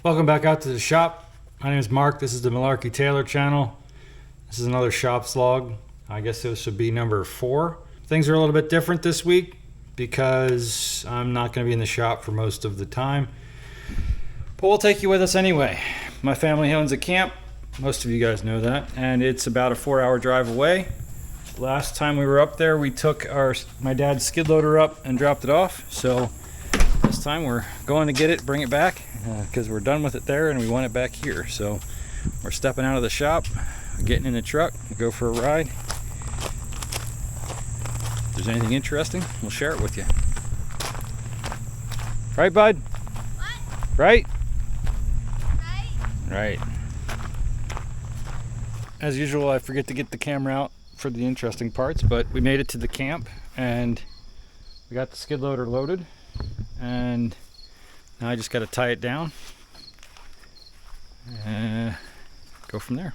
Welcome back out to the shop. My name is Mark. This is the Malarkey Taylor channel. This is another shop's log. I guess this should be number 4. Things are a little bit different this week because I'm not going to be in the shop for most of the time. But we'll take you with us anyway. My family owns a camp. Most of you guys know that. And it's about a 4-hour drive away. Last time we were up there, we took my dad's skid loader up and dropped it off. So this time we're going to get it, bring it back, because we're done with it there and we want it back here. So we're stepping out of the shop, getting in the truck, go for a ride. If there's anything interesting, we'll share it with you. Right, bud? What? Right? Right? Right. As usual, I forget to get the camera out for the interesting parts, but we made it to the camp and we got the skid loader loaded, and now I just got to tie it down and go from there.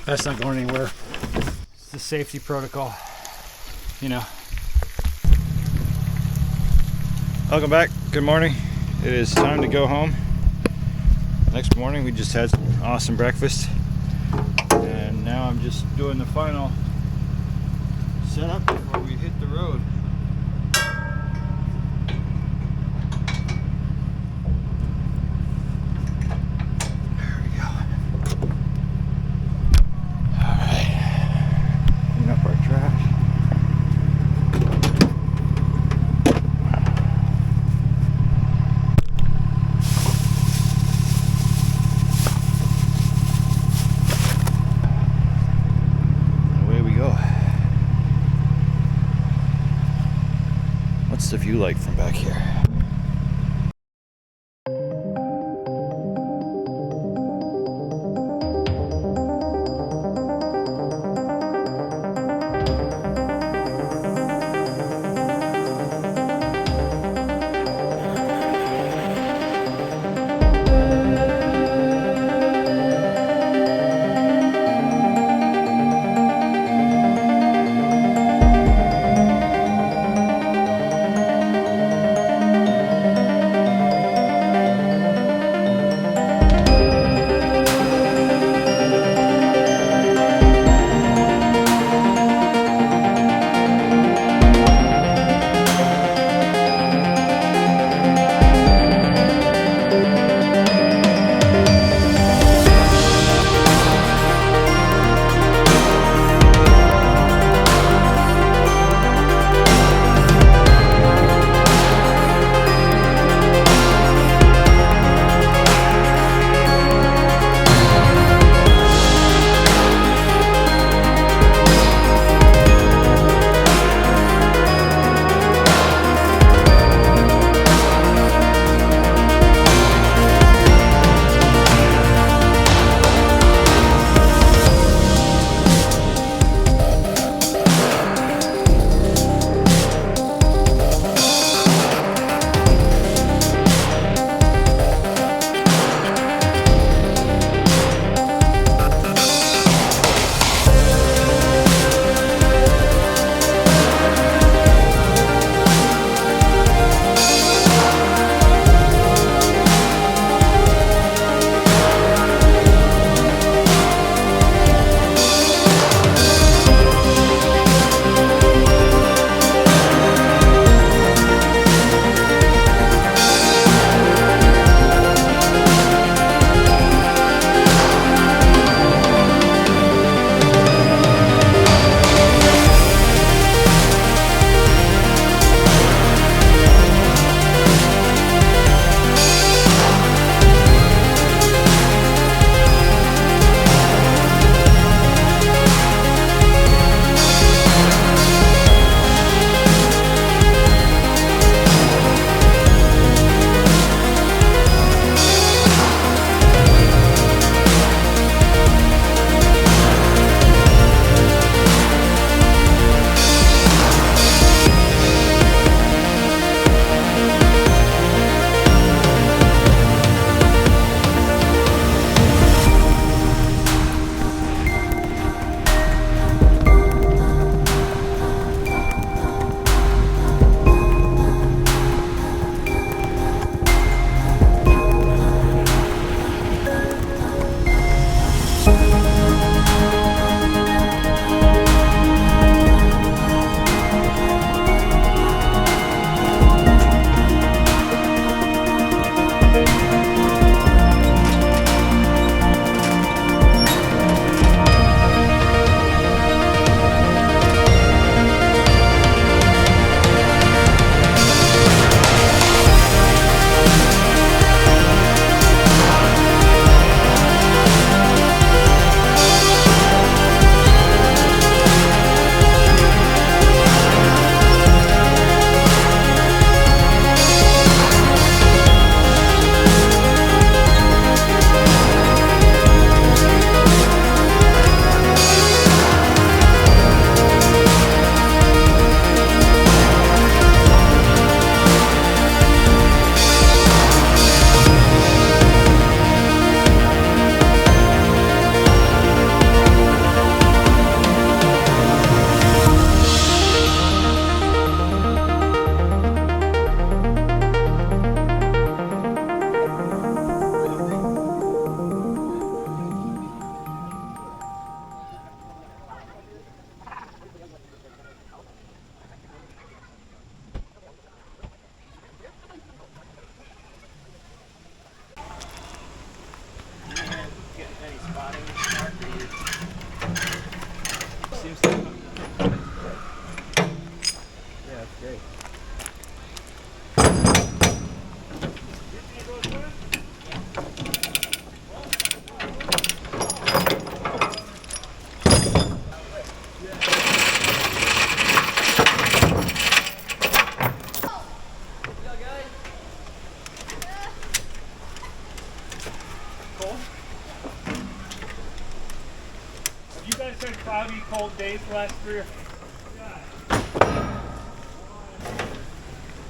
That's not going anywhere. It's the safety protocol, you know. Welcome back. Good morning. It is time to go home. Next morning we just had some awesome breakfast, and now I'm just doing the final setup before we hit the road. What's the view like from back here?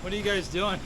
What are you guys doing?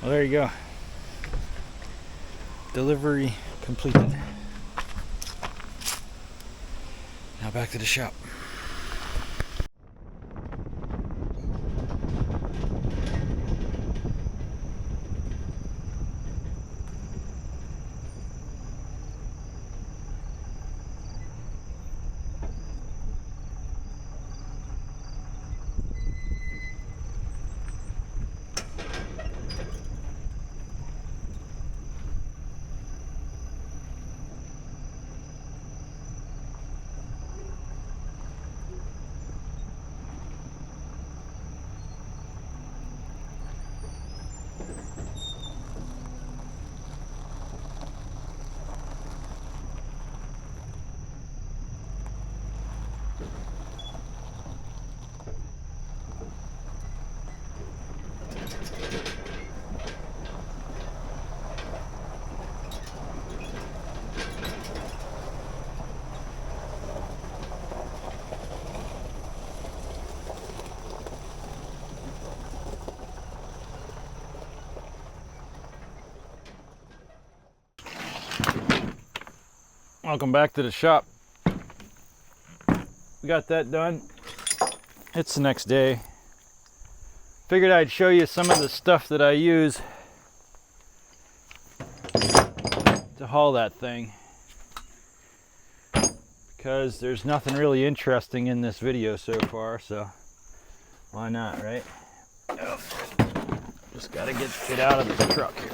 Well, there you go. Delivery completed. Now back to the shop. Welcome back to the shop. We got that done. It's the next day. Figured I'd show you some of the stuff that I use to haul that thing, because there's nothing really interesting in this video so far, so why not, right? Oh, just gotta get it out of the truck here.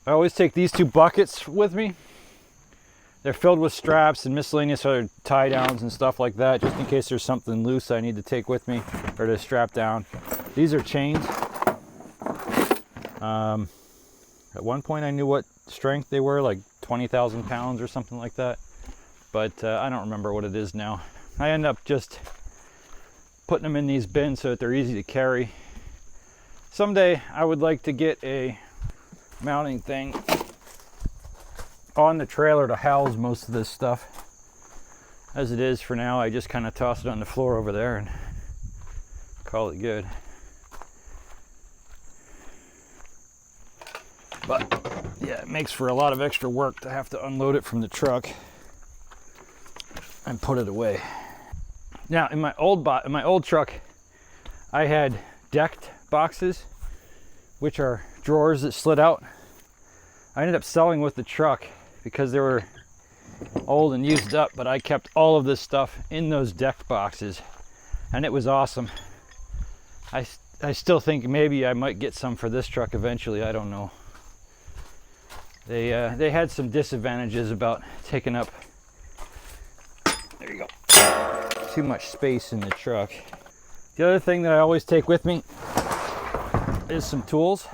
I always take these two buckets with me. They're filled with straps and miscellaneous other tie downs and stuff like that, just in case there's something loose I need to take with me or to strap down. These are chains. At one point I knew what strength they were, like 20,000 pounds or something like that, but I don't remember what it is now. I end up just putting them in these bins so that they're easy to carry. Someday I would like to get a mounting thing on the trailer to house most of this stuff. As it is for now, I just kind of toss it on the floor over there and call it good. But yeah, it makes for a lot of extra work to have to unload it from the truck and put it away. Now in my old truck, I had decked boxes, which are drawers that slid out. I ended up selling with the truck because they were old and used up, but I kept all of this stuff in those deck boxes, and it was awesome. I still think maybe I might get some for this truck eventually. I don't know. They had some disadvantages about taking up, there you go, too much space in the truck. The other thing that I always take with me is some tools.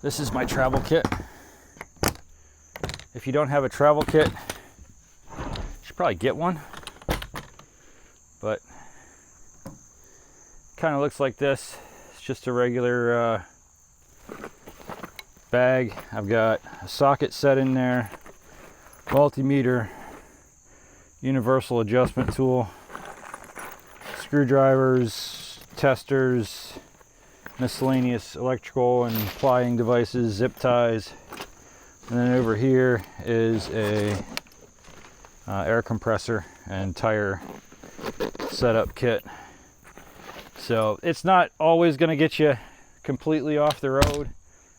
This is my travel kit. If you don't have a travel kit, you should probably get one. But kind of looks like this. It's just a regular bag. I've got a socket set in there, multimeter, universal adjustment tool, screwdrivers, testers, miscellaneous electrical and plying devices, zip ties, and then over here is a air compressor and tire setup kit. So it's not always going to get you completely off the road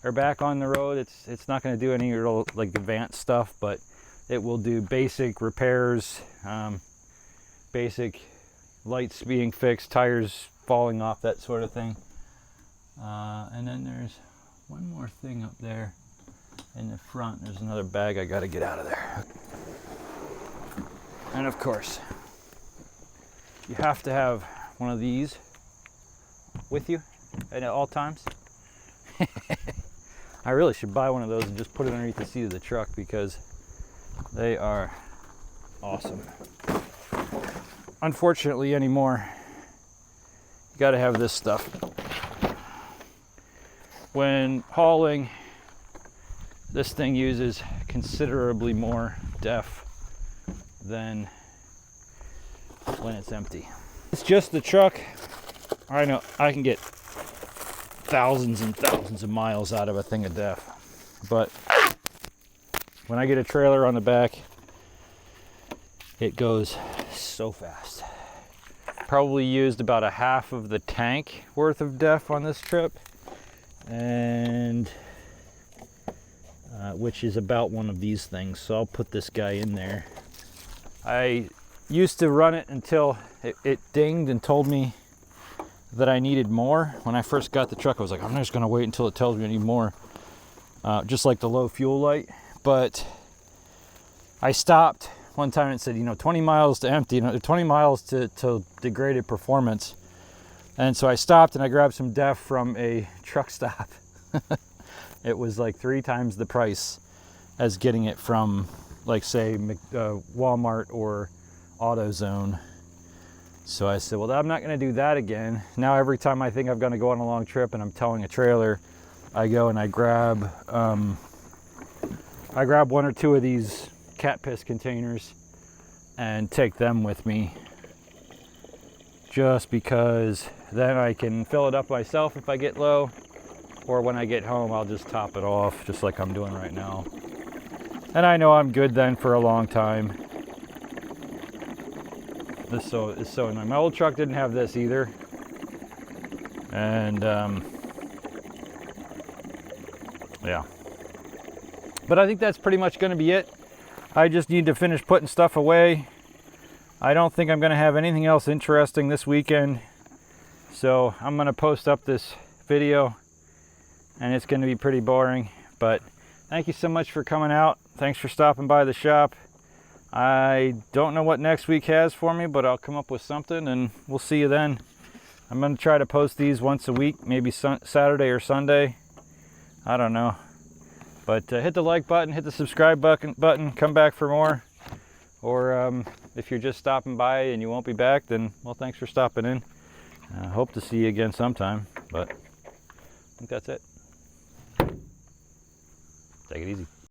or back on the road. It's not going to do any real like advanced stuff, but it will do basic repairs, basic lights being fixed, tires falling off, that sort of thing. And then there's one more thing up there in the front. There's another bag I got to get out of there. And of course, you have to have one of these with you at all times. I really should buy one of those and just put it underneath the seat of the truck because they are awesome. Unfortunately anymore, you got to have this stuff. When hauling, this thing uses considerably more DEF than when it's empty. It's just the truck. I know I can get thousands and thousands of miles out of a thing of DEF, but when I get a trailer on the back, it goes so fast. Probably used about a half of the tank worth of DEF on this trip, and which is about one of these things. So I'll put this guy in there. I used to run it until it dinged and told me that I needed more. When I first got the truck, I was like, I'm just gonna wait until it tells me I need more, just like the low fuel light. But I stopped one time and it said, 20 miles to empty, 20 miles to degraded performance. And so I stopped and I grabbed some DEF from a truck stop. It was like 3 times the price as getting it from, like, say, Walmart or AutoZone. So I said, well, I'm not going to do that again. Now every time I think I'm going to go on a long trip and I'm towing a trailer, I go and I grab 1 or 2 of these cat piss containers and take them with me, just because then I can fill it up myself if I get low, or when I get home I'll just top it off just like I'm doing right now, and I know I'm good then for a long time. This is so annoying. My old truck didn't have this either, and yeah, but I think that's pretty much going to be it. I just need to finish putting stuff away. I don't think I'm going to have anything else interesting this weekend, so I'm going to post up this video and it's going to be pretty boring. But thank you so much for coming out. Thanks for stopping by the shop. I don't know what next week has for me, but I'll come up with something and we'll see you then. I'm going to try to post these once a week, maybe Saturday or Sunday. I don't know. But hit the like button, hit the subscribe button, come back for more. Or if you're just stopping by and you won't be back, then, well, thanks for stopping in. Hope to see you again sometime, but I think that's it. Take it easy.